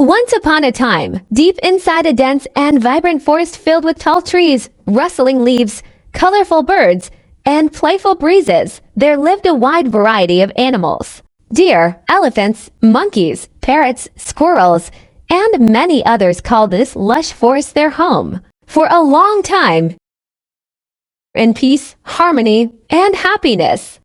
Once upon a time, deep inside a dense and vibrant forest filled with tall trees, rustling leaves, colorful birds, and playful breezes, there lived a wide variety of animals. Deer, elephants, monkeys, parrots, squirrels, and many others called this lush forest their home. For a long time, in peace, harmony, and happiness,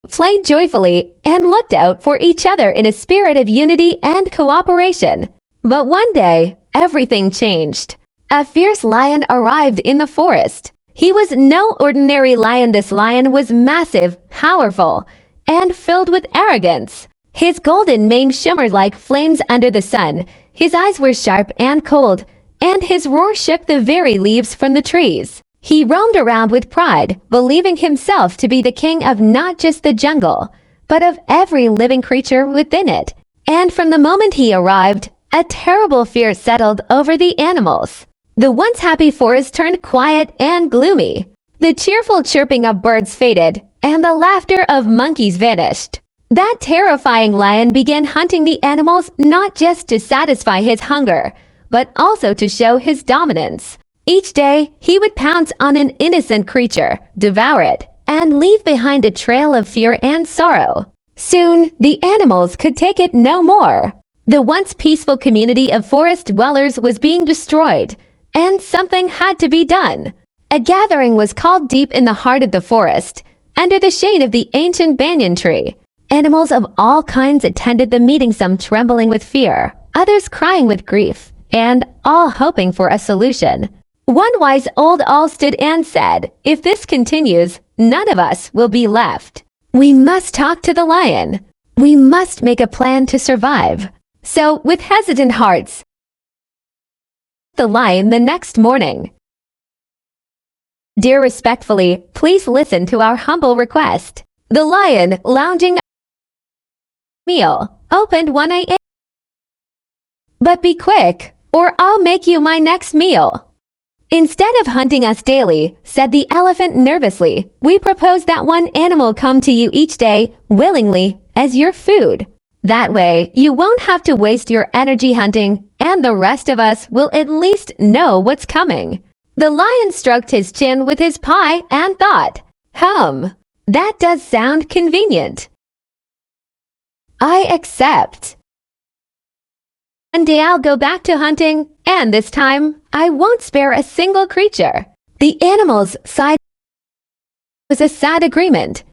played joyfully and looked out for each other in a spirit of unity and cooperation. But one day, everything changed. A fierce lion arrived in the forest. He was no ordinary lion. This lion was massive, powerful, and filled with arrogance. His golden mane shimmered like flames under the sun. His eyes were sharp and cold, and his roar shook the very leaves from the trees. He roamed around with pride, believing himself to be the king of not just the jungle, but of every living creature within it. And from the moment he arrived, a terrible fear settled over the animals. The once happy forest turned quiet and gloomy. The cheerful chirping of birds faded, and the laughter of monkeys vanished. That terrifying lion began hunting the animals not just to satisfy his hunger, but also to show his dominance. Each day, he would pounce on an innocent creature, devour it, and leave behind a trail of fear and sorrow. Soon, the animals could take it no more. The once peaceful community of forest dwellers was being destroyed, and something had to be done. A gathering was called deep in the heart of the forest, under the shade of the ancient banyan tree. Animals of all kinds attended the meeting, some trembling with fear, others crying with grief, and all hoping for a solution. One wise old owl stood and said, "If this continues, none of us will be left. We must talk to the lion. We must make a plan to survive." So, with hesitant hearts, the lion the next morning. "Dear, respectfully, please listen to our humble request." The lion, lounging meal, opened one eye. "But be quick, or I'll make you my next meal." "Instead of hunting us daily," said the elephant nervously, "we propose that one animal come to you each day, willingly, as your food. That way, you won't have to waste your energy hunting, and the rest of us will at least know what's coming." The lion stroked his chin with his paw and thought, that does sound convenient. I accept. One day I'll go back to hunting, and this time, I won't spare a single creature." The animals sighed. It was a sad agreement.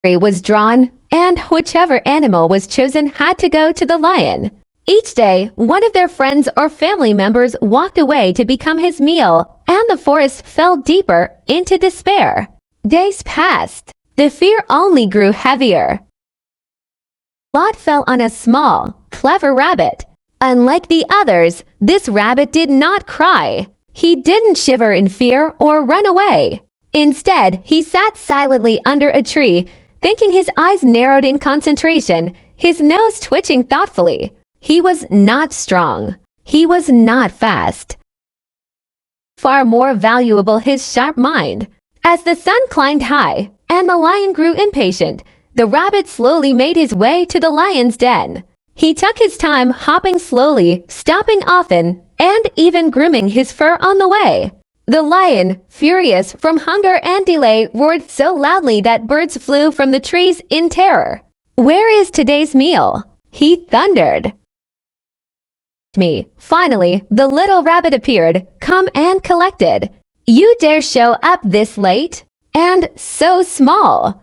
It was drawn, and whichever animal was chosen had to go to the lion. Each day, one of their friends or family members walked away to become his meal, and the forest fell deeper into despair. Days passed. The fear only grew heavier. Lot fell on a small, clever rabbit. Unlike the others, this rabbit did not cry. He didn't shiver in fear or run away. Instead, he sat silently under a tree, thinking, his eyes narrowed in concentration, his nose twitching thoughtfully. He was not strong. He was not fast. Far more valuable his sharp mind. As the sun climbed high, and the lion grew impatient, the rabbit slowly made his way to the lion's den. He took his time, hopping slowly, stopping often, and even grooming his fur on the way. The lion, furious from hunger and delay, roared so loudly that birds flew from the trees in terror. "Where is today's meal?" he thundered. "Me." Finally, the little rabbit appeared, calm and collected. "You dare show up this late? And so small?"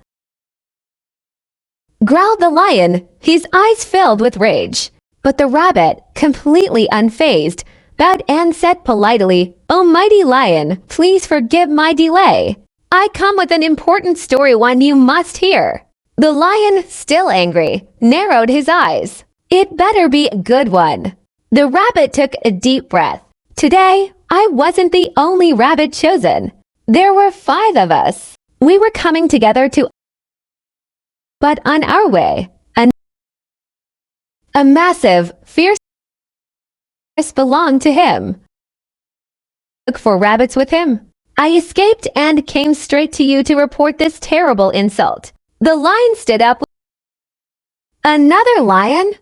growled the lion, his eyes filled with rage. But the rabbit, completely unfazed, bowed and said politely, "O mighty lion, please forgive my delay. I come with an important story, one you must hear." The lion, still angry, narrowed his eyes. "It better be a good one." The rabbit took a deep breath. "Today, I wasn't the only rabbit chosen. There were 5 of us. We were coming together to, but on our way, a massive, fierce belonged to him. Look for rabbits with him. I escaped and came straight to you to report this terrible insult." The lion stood up. "Another lion?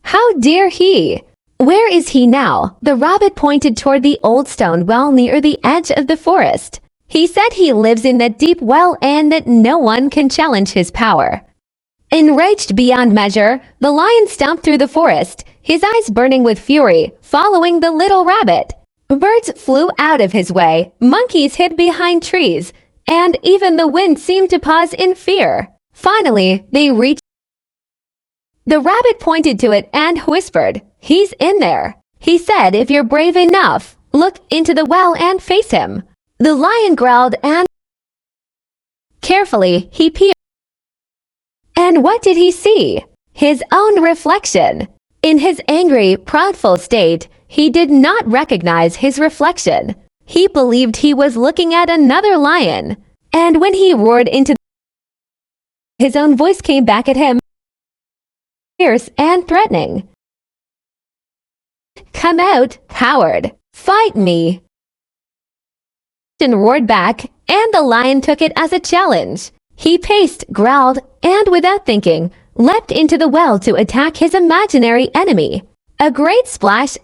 How dare he? Where is he now? The rabbit pointed toward the old stone well near the edge of the forest. He said he lives in that deep well and that no one can challenge his power. Enraged beyond measure, the lion stomped through the forest, his eyes burning with fury, following the little rabbit. Birds flew out of his way, monkeys hid behind trees, and even the wind seemed to pause in fear. Finally, they reached. The rabbit pointed to it and whispered, "He's in there." He said, "If you're brave enough, look into the well and face him." The lion growled and carefully he peered. And what did he see? His own reflection. In his angry, proudful state, he did not recognize his reflection. He believed he was looking at another lion. And when he roared into his own voice came back at him, fierce and threatening. "Come out, coward. Fight me." And roared back, and the lion took it as a challenge. He paced, growled, and without thinking, leapt into the well to attack his imaginary enemy. A great splash.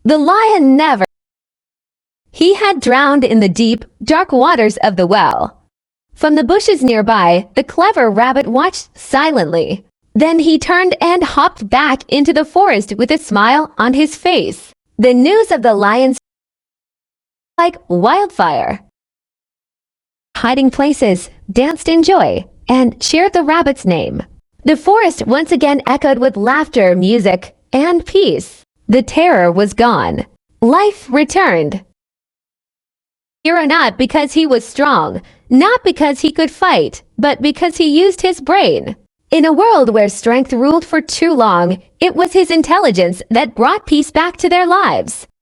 The lion never. He had drowned in the deep, dark waters of the well. From the bushes nearby, the clever rabbit watched silently. Then he turned and hopped back into the forest with a smile on his face. The news of the lions like wildfire. Hiding places, danced in joy, and cheered the rabbit's name. The forest once again echoed with laughter, music, and peace. The terror was gone. Life returned. Hero not because he was strong, not because he could fight, but because he used his brain. In a world where strength ruled for too long, it was his intelligence that brought peace back to their lives.